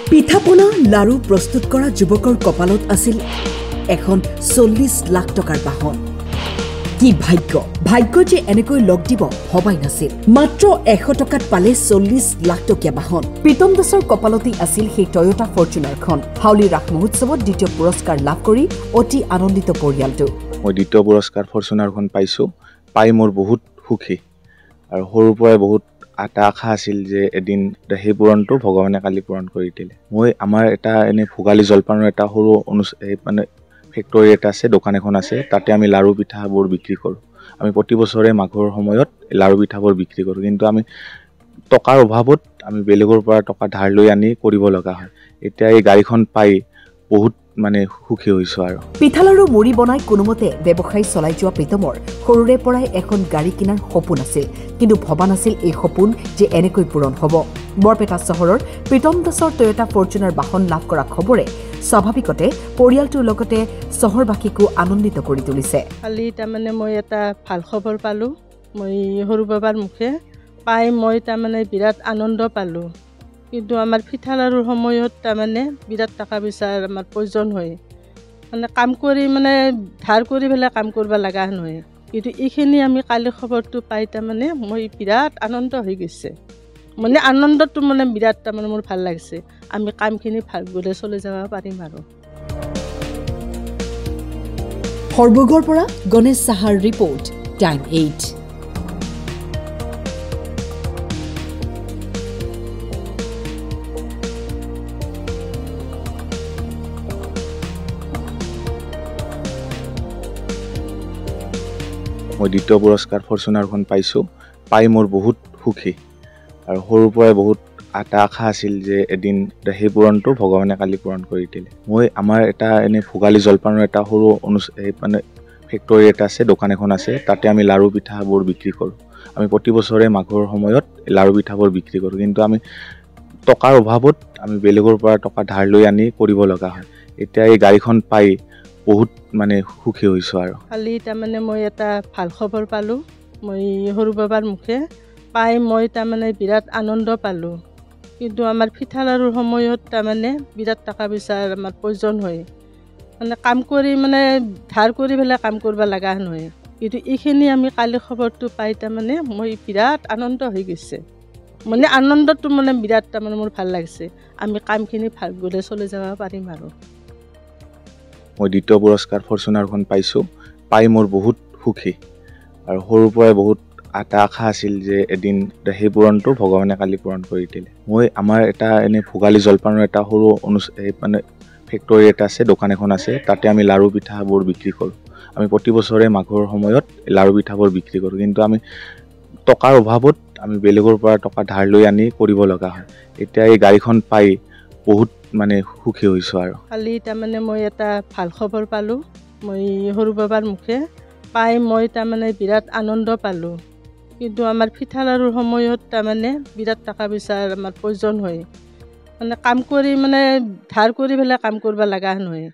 পিঠাপনা লাৰু প্ৰস্তুত কৰা যুৱকৰ কপালত আছিল এখন 40 লাখ টকাৰ বাহন। কি ভাগ্য যে এনেকৈ লগ দিব ভবাই নাছিল। মাত্ৰ 100 টকাত পালে 40 লাখ টকীয়া বাহন। প্ৰীতম দাসৰ কপালতেই আছিল সেই টয়োটা ফৰ্চুনাৰখন। হাউলি ৰাস মহোৎসৱত দ্বিতীয় পুৰস্কাৰ লাভ কৰি অতি আনন্দিত পৰিয়ালটো। মই দ্বিতীয় পুৰস্কাৰ ফৰ্চুনাৰখন পাইছোঁ, পাই মোৰ বহুত সুখী আৰু সৰুৰ পৰাই বহুত এটা আশা আছিল যে এদিন সেই পূৰণটো ভগৱানে কালি পূৰণ কৰি দিলে। মই আমাৰ এটা এনে ভোগালী জলপানৰ এটা সৰু মানে ফেক্টৰী এটা আছে, দোকান এখন আছে, তাতে আমি লাৰু পিঠাবোৰ বিক্ৰী কৰোঁ। আমি প্ৰতি বছৰে মাঘৰ সময়ত লাৰু পিঠাবোৰ বিক্ৰী কৰোঁ, কিন্তু আমি টকাৰ অভাৱত আমি বেলেগৰ পৰা টকা ধাৰ লৈ আনি কৰিব লগা হয়। এতিয়া এই গাড়ীখন পাই বহুত মানে সুখী হৈছোঁ। আৰু পিঠা লাৰু মুড়ি বনাই কোনোমতে ব্যৱসায় চলাই যোৱা প্ৰীতমৰ সৰুৰে পৰাই এখন গাড়ী কিনাৰ সপোন আছিল, কিন্তু ভবা নাছিল এই সপোন যে এনেকৈ পূৰণ হ'ব। বৰপেটা চহৰৰ প্ৰীতম দাসৰ টয়োটা ফৰ্চুনাৰ বাহন লাভ কৰা খবৰে স্বাভাৱিকতে পৰিয়ালটোৰ লগতে চহৰবাসীকো আনন্দিত কৰি তুলিছে। কালি তাৰমানে মই এটা ভাল খবৰ পালোঁ, মই সৰু বাবাৰ মুখে পাই মই তাৰমানে বিৰাট আনন্দ পালোঁ। কিন্তু আমাৰ পিঠা লাৰুৰ সময়ত তাৰমানে বিৰাট টকা পইচাৰ আমাৰ প্ৰয়োজন হয়, মানে কাম কৰি মানে ধাৰ কৰি পেলাই কাম কৰিব লগা নহয়। কিন্তু এইখিনি আমি কালি খবৰটো পাই তাৰমানে মই বিৰাট আনন্দ হৈ গৈছে। মানে আনন্দটো মানে বিৰাট তাৰমানে মোৰ ভাল লাগিছে। আমি কামখিনি ভালদৰে চলি যাব পাৰিম। আৰু সৰ্বগড়ৰ পৰা গণেশ সাহাৰ ৰিপৰ্ট, টাইম 8। মই দ্বিতীয় পুৰস্কাৰ ফৰ্চুনাৰখন পাইছোঁ, পাই মোৰ বহুত সুখী আৰু সৰুৰ পৰাই বহুত এটা আশা আছিল যে এদিন সেই পূৰণটো ভগৱানে কালি পূৰণ কৰি দিলে। মই আমাৰ এটা এনে ভোগালী জলপানৰ এটা সৰু মানে ফেক্টৰী এটা আছে, দোকান এখন আছে, তাতে আমি লাৰু পিঠাবোৰ বিক্ৰী কৰোঁ। আমি প্ৰতি বছৰে মাঘৰ সময়ত লাৰু পিঠাবোৰ বিক্ৰী কৰোঁ, কিন্তু আমি টকাৰ অভাৱত আমি বেলেগৰ পৰা টকা ধাৰ লৈ আনি কৰিব লগা হয়। এতিয়া এই গাড়ীখন পাই বহুত মানে সুখী হৈছোঁ। আৰু কালি তাৰমানে মই এটা ভাল খবৰ পালোঁ, মই সৰু বাবাৰ মুখে পাই মই তাৰমানে বিৰাট আনন্দ পালোঁ। কিন্তু আমাৰ পিঠা লাৰুৰ সময়ত তাৰমানে বিৰাট টকা পইচাৰ আমাৰ প্ৰয়োজন হয়, মানে কাম কৰি মানে ধাৰ কৰি পেলাই কাম কৰিব লগা নহয়। কিন্তু এইখিনি আমি কালি খবৰটো পাই তাৰমানে মই বিৰাট আনন্দ হৈ গৈছে। মানে আনন্দটো মানে বিৰাট তাৰমানে মোৰ ভাল লাগিছে। আমি কামখিনি ভালদৰে চলি যাব পাৰিম। আৰু মই দ্বিতীয় পুৰস্কাৰ ফৰ্চুনাৰখন পাইছোঁ, পাই মোৰ বহুত সুখী আৰু সৰুৰ পৰাই বহুত এটা আশা আছিল যে এদিন সেই পূৰণটো ভগৱানে কালি পূৰণ কৰি দিলে। মই আমাৰ এটা এনে ভোগালী জলপানৰ এটা সৰু মানে ফেক্টৰী এটা আছে, দোকান এখন আছে, তাতে আমি লাৰু পিঠাবোৰ বিক্ৰী কৰোঁ। আমি প্ৰতি বছৰে মাঘৰ সময়ত লাৰু পিঠাবোৰ বিক্ৰী কৰোঁ, কিন্তু আমি টকাৰ অভাৱত আমি বেলেগৰ পৰা টকা ধাৰ লৈ আনি কৰিব লগা হয়। এতিয়া এই গাড়ীখন পাই বহুত মানে সুখী হৈছোঁ। আৰু কালি তাৰমানে মই এটা ভাল খবৰ পালোঁ, মই সৰু বাবাৰ মুখে পাই মই তাৰমানে বিৰাট আনন্দ পালোঁ। কিন্তু আমাৰ পিঠা লাৰুৰ সময়ত তাৰমানে বিৰাট টকা পইচাৰ আমাৰ প্ৰয়োজন হয়, মানে কাম কৰি মানে ধাৰ কৰি পেলাই কাম কৰিব লগা নহয়।